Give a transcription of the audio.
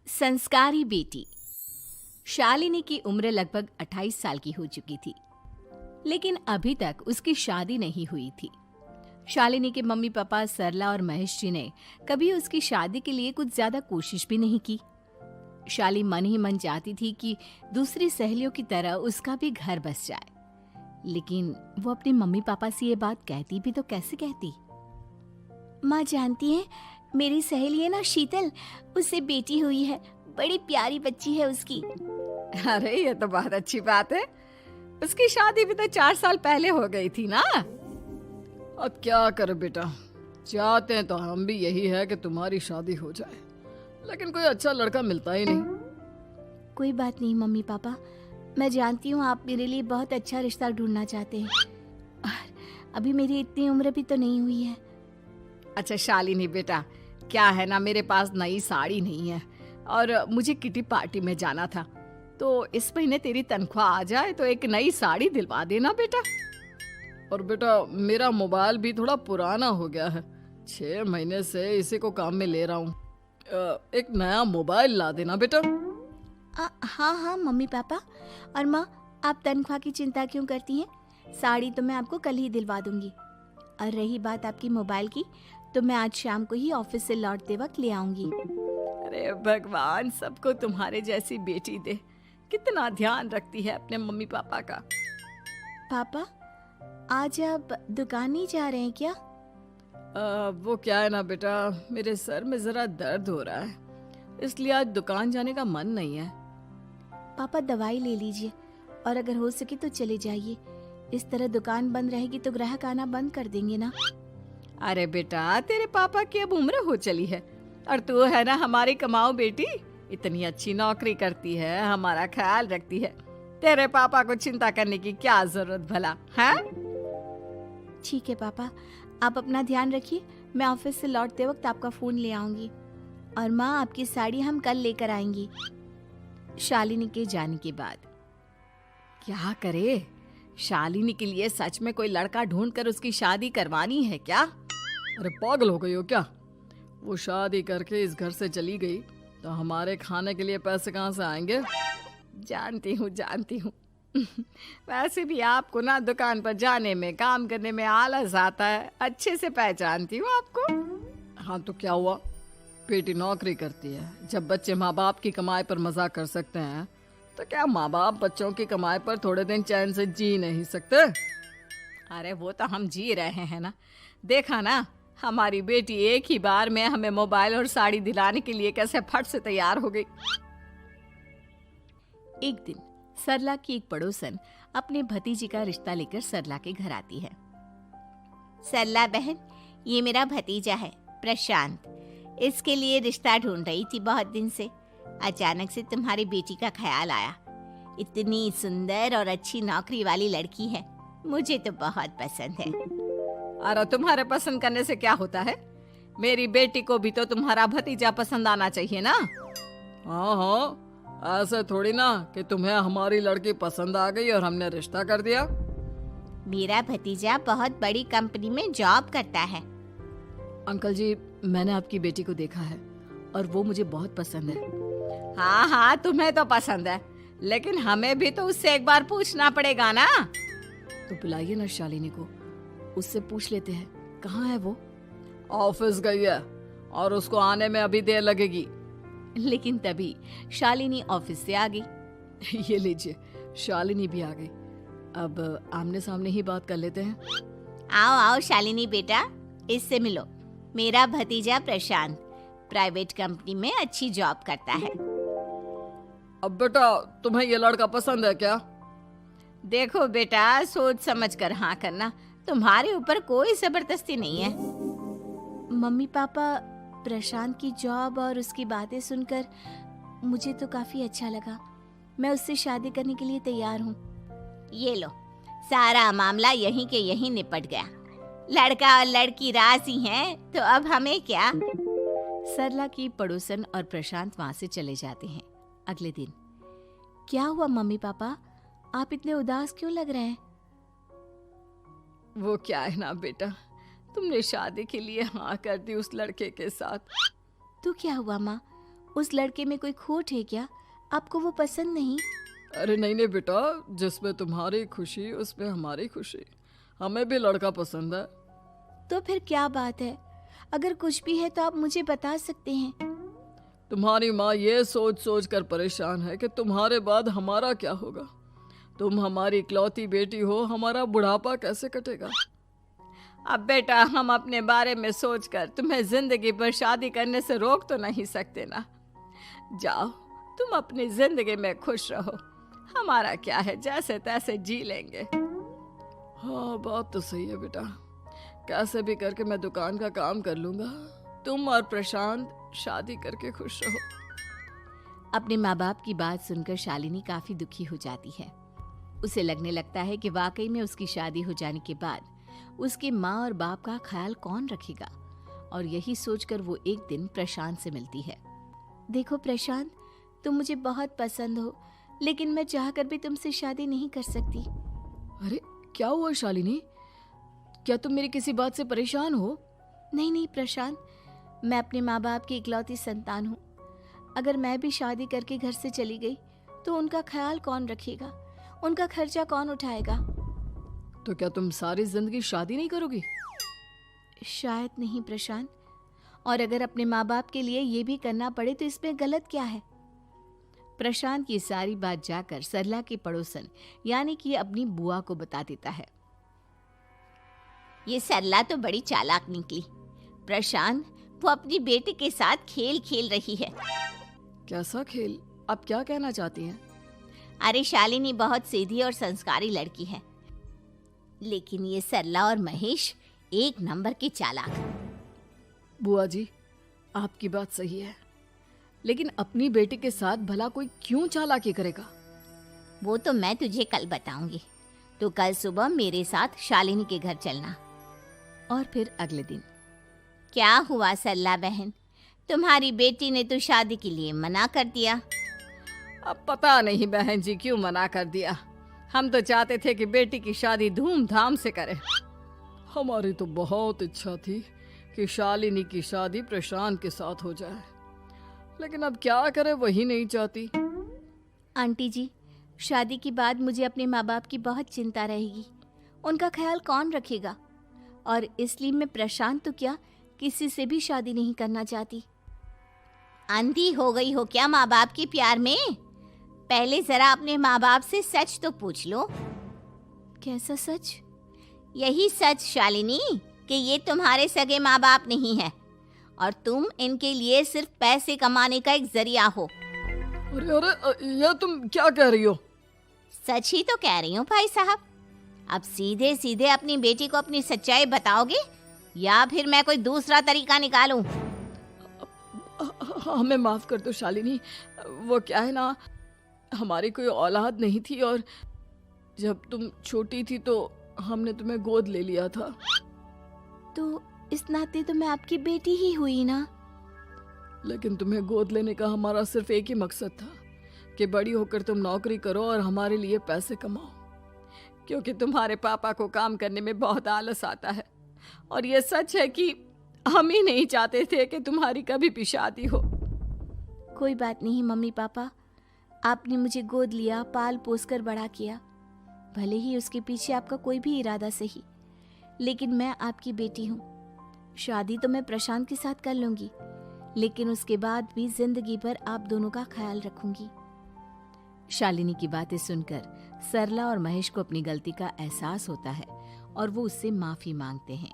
संस्कारी बेटी। शालिनी की उम्र लगभग 28 साल की हो चुकी थी, लेकिन अभी तक उसकी शादी नहीं हुई थी। शालिनी के मम्मी पापा सरला और महेश जी ने कभी उसकी शादी के लिए कुछ ज्यादा कोशिश भी नहीं की। शाली मन ही मन चाहती थी कि दूसरी सहेलियों की तरह उसका भी घर बस जाए, लेकिन वो अपने मम्मी पापा से ये बात कहती भी तो कैसे कहती। माँ जानती है, मेरी सहेली है ना शीतल, उससे बेटी हुई है, बड़ी प्यारी बच्ची है उसकी। अरे ये तो बहुत अच्छी बात है। उसकी शादी भी तो 4 साल पहले हो गई थी ना। अब क्या कर बेटा, चाहते हैं तो हम भी यही है कि तुम्हारी शादी हो जाए, लेकिन कोई अच्छा लड़का मिलता ही नहीं। कोई बात नहीं मम्मी पापा, मैं जानती हूँ आप मेरे लिए बहुत अच्छा रिश्ता ढूंढना चाहते हैं, और अभी मेरी इतनी उम्र भी तो नहीं हुई है। अच्छा शालिनी बेटा, क्या है ना, मेरे पास नई साड़ी नहीं है और मुझे किटी पार्टी में जाना था, तो इस महीने तेरी तनख्वाह आ जाए तो एक नई साड़ी दिलवा देना बेटा। और बेटा मेरा मोबाइल भी थोड़ा पुराना हो गया है, 6 महीने से इसी को काम में ले रहा हूँ। एक नया मोबाइल ला देना बेटा। हाँ हाँ मम्मी पापा। और माँ, आप तनख्वाह की चिंता क्यों करती हैं? साड़ी तो मैं आपको कल ही दिलवा दूंगी। और रही बात आपकी मोबाइल की, तो मैं आज शाम को ही ऑफिस से लौटते वक्त ले आऊंगी। अरे भगवान सबको तुम्हारे जैसी बेटी दे, कितना ध्यान रखती है अपने मम्मी पापा का। पापा, आज आप दुकान नहीं जा रहे हैं क्या? वो क्या है ना बेटा, मेरे सर में जरा दर्द हो रहा है, इसलिए आज दुकान जाने का मन नहीं है। पापा दवाई ले लीजिए, और अगर हो सके तो चले जाइए। इस तरह दुकान बंद रहेगी तो ग्राहक आना बंद कर देंगे ना। अरे बेटा, तेरे पापा की अब उम्र हो चली है, और तू है ना हमारी कमाऊ बेटी, इतनी अच्छी नौकरी करती है, हमारा ख्याल रखती है, तेरे पापा को चिंता करने की क्या जरूरत भला है? ठीक है पापा, आप अपना ध्यान रखिए, मैं ऑफिस से लौटते वक्त आपका फोन ले आऊंगी। और माँ, आपकी साड़ी हम कल लेकर आएंगी। शालिनी के जाने के बाद क्या करे, शालिनी के लिए सच में कोई लड़का ढूंढकर उसकी शादी करवानी है क्या? अरे पागल हो गई हो क्या? वो शादी करके इस घर से चली गई तो हमारे खाने के लिए पैसे कहाँ से आएंगे? जानती हूँ वैसे भी आपको ना दुकान पर जाने में, काम करने में आलस आता है, अच्छे से पहचानती हूँ आपको। हाँ तो क्या हुआ, बेटी नौकरी करती है, जब बच्चे माँ बाप की कमाई पर मजाक कर सकते हैं, तो क्या माँ बाप बच्चों की कमाई पर थोड़े दिन चैन से जी नहीं सकते? अरे वो तो हम जी रहे हैं ना, देखा ना हमारी बेटी एक ही बार में हमें मोबाइल और साड़ी दिलाने के लिए कैसे फट से तैयार हो गई। एक दिन सरला की एक पड़ोसन अपने भतीजी का रिश्ता लेकर सरला के घर आती है। सरला बहन, ये मेरा भतीजा है प्रशांत, इसके लिए रिश्ता ढूंढ रही थी बहुत दिन से। अचानक से तुम्हारी बेटी का ख्याल आया, इतनी सुंदर और अच्छी नौकरी वाली लड़की है, मुझे तो बहुत पसंद है। अरे तुम्हारे पसंद करने से क्या होता है, मेरी बेटी को भी तो तुम्हारा भतीजा पसंद आना चाहिए ना। हाँ हाँ, ऐसे थोड़ी ना कि तुम्हें हमारी लड़की पसंद आ गई और हमने रिश्ता कर दिया। मेरा भतीजा बहुत बड़ी कंपनी में जॉब करता है। अंकल जी, मैंने आपकी बेटी को देखा है और वो मुझे बहुत पसंद है। हाँ हाँ, तुम्हें तो पसंद है, लेकिन हमें भी तो उससे एक बार पूछना पड़ेगा ना। तो बुलाइए ना शालिनी को, उससे पूछ लेते हैं कहाँ है वो। ऑफिस गई है और उसको आने में अभी देर लगेगी। लेकिन तभी शालिनी ऑफिस से आ गई। ये लीजिए, शालिनी भी आ गई, अब आमने सामने ही बात कर लेते हैं। आओ आओ शालिनी बेटा, इससे मिलो, मेरा भतीजा प्रशांत प्राइवेट कंपनी में अच्छी जॉब करता है। अब बेटा, तुम्हें ये लड़का पसंद है क्या? देखो बेटा, सोच समझ कर हाँ करना, तुम्हारे ऊपर कोई जबरदस्ती नहीं है। मम्मी पापा, प्रशांत की जॉब और उसकी बातें सुनकर मुझे तो काफी अच्छा लगा, मैं उससे शादी करने के लिए तैयार हूँ। ये लो, सारा मामला यहीं के यहीं निपट गया, लड़का और लड़की राजी हैं, तो अब हमें क्या। सरला की पड़ोसन और प्रशांत वहां से चले जाते हैं। अगले दिन, क्या हुआ मम्मी पापा, आप इतने उदास क्यों लग रहे हैं? वो क्या है ना बेटा, तुमने शादी के लिए हाँ कर दी उस लड़के के साथ। तो क्या हुआ माँ, उस लड़के में कोई खोट है क्या? आपको वो पसंद नहीं? अरे नहीं नहीं बेटा, जिसमें तुम्हारी खुशी उसमें हमारी खुशी। हमें भी लड़का पसंद है। तो फिर क्या बात है? अगर कुछ भी है तो आप मुझे बता सकते हैं। तुम्हारी माँ ये सोच सोच कर परेशान है कि तुम्हारे बाद हमारा क्या होगा। तुम हमारी इकलौती बेटी हो, हमारा बुढ़ापा कैसे कटेगा। अब बेटा, हम अपने बारे में सोचकर तुम्हें जिंदगी भर शादी करने से रोक तो नहीं सकते ना। जाओ, तुम अपनी जिंदगी में खुश रहो। हमारा क्या है, जैसे तैसे जी लेंगे। हाँ, बात तो सही है बेटा। कैसे भी करके मैं दुकान का काम कर लूंगा। तुम और प्रशांत शादी करके खुश रहो। अपने माँ बाप की बात सुनकर शालिनी काफी दुखी हो जाती है। उसे लगने लगता है कि वाकई में उसकी शादी हो जाने के बाद उसके माँ और बाप का ख्याल कौन रखेगा। और यही सोचकर वो एक दिन प्रशांत से मिलती है। देखो प्रशांत, तुम मुझे बहुत पसंद हो, लेकिन मैं चाहकर भी तुमसे शादी नहीं कर सकती। अरे क्या हुआ शालिनी? क्या तुम मेरी किसी बात से परेशान हो? नहीं नहीं प्रशांत, मैं अपने माँ बाप की इकलौती संतान हूँ। अगर मैं भी शादी करके घर से चली गई तो उनका ख्याल कौन रखेगा, उनका खर्चा कौन उठाएगा। तो क्या तुम सारी जिंदगी शादी नहीं करोगी? शायद नहीं प्रशांत, और अगर अपने माँ बाप के लिए ये भी करना पड़े तो इसमें गलत क्या है। प्रशांत ये सारी बात जाकर सरला के पड़ोसन यानी कि अपनी बुआ को बता देता है। ये सरला तो बड़ी चालाक निकली। प्रशांत, वो अपनी बेटी के साथ खेल खेल रही है। कैसा खेल? आप क्या कहना चाहती हैं? अरे शालिनी बहुत सीधी और संस्कारी लड़की है, लेकिन ये सरला और महेश एक नंबर के चालाक। बुआ जी, आपकी बात सही है, लेकिन अपनी बेटी के साथ भला कोई क्यों चालाकी करेगा? वो तो मैं तुझे कल बताऊंगी। तो कल सुबह मेरे साथ शालिनी के घर चलना। और फिर अगले दिन। क्या हुआ सरला बहन, तुम्हारी बेटी ने तो शादी के लिए मना कर दिया। अब पता नहीं बहन जी क्यों मना कर दिया। हम तो चाहते थे कि बेटी की शादी धूमधाम से करें। हमारी तो बहुत इच्छा थी कि शालिनी की शादी प्रशांत के साथ हो जाए, लेकिन अब क्या करें, वही नहीं चाहती। आंटी जी, शादी के बाद मुझे अपने माँ बाप की बहुत चिंता रहेगी। उनका ख्याल कौन रखेगा, और इसलिए मैं प्रशांत तो क्या किसी से भी शादी नहीं करना चाहती। अंधी हो गई हो क्या माँ बाप के प्यार में? पहले जरा अपने माँ बाप से सच तो पूछ लो। कैसा सच? यही सच शालिनी कि ये तुम्हारे सगे माँ बाप नहीं है और तुम इनके लिए सिर्फ पैसे कमाने का एक जरिया हो। अरे अरे, ये तुम क्या कह रही हो? सच ही तो कह रही हूँ भाई साहब। अब सीधे सीधे अपनी बेटी को अपनी सच्चाई बताओगे या फिर मैं कोई दूसरा तरीका निकालूं? हमें माफ कर दो शालिनी। वो क्या है ना, हमारी कोई औलाद नहीं थी और जब तुम छोटी थी तो हमने तुम्हें गोद ले लिया था। तो इस नाते तो मैं आपकी बेटी ही हुई ना। लेकिन तुम्हें गोद लेने का हमारा सिर्फ एक ही मकसद था कि बड़ी होकर तुम नौकरी करो और हमारे लिए पैसे कमाओ, क्योंकि तुम्हारे पापा को काम करने में बहुत आलस आता है। और ये सच है कि हम ही नहीं चाहते थे कि तुम्हारी कभी भी शादी हो। कोई बात नहीं मम्मी पापा, आपने मुझे गोद लिया, पाल पोस कर बड़ा किया। भले ही उसके पीछे आपका कोई भी इरादा सही, लेकिन मैं आपकी बेटी हूँ। शादी तो मैं प्रशांत के साथ कर लूंगी, लेकिन उसके बाद भी जिंदगी भर आप दोनों का ख्याल रखूंगी। शालिनी की बातें सुनकर सरला और महेश को अपनी गलती का एहसास होता है और वो उससे माफी मांगते हैं।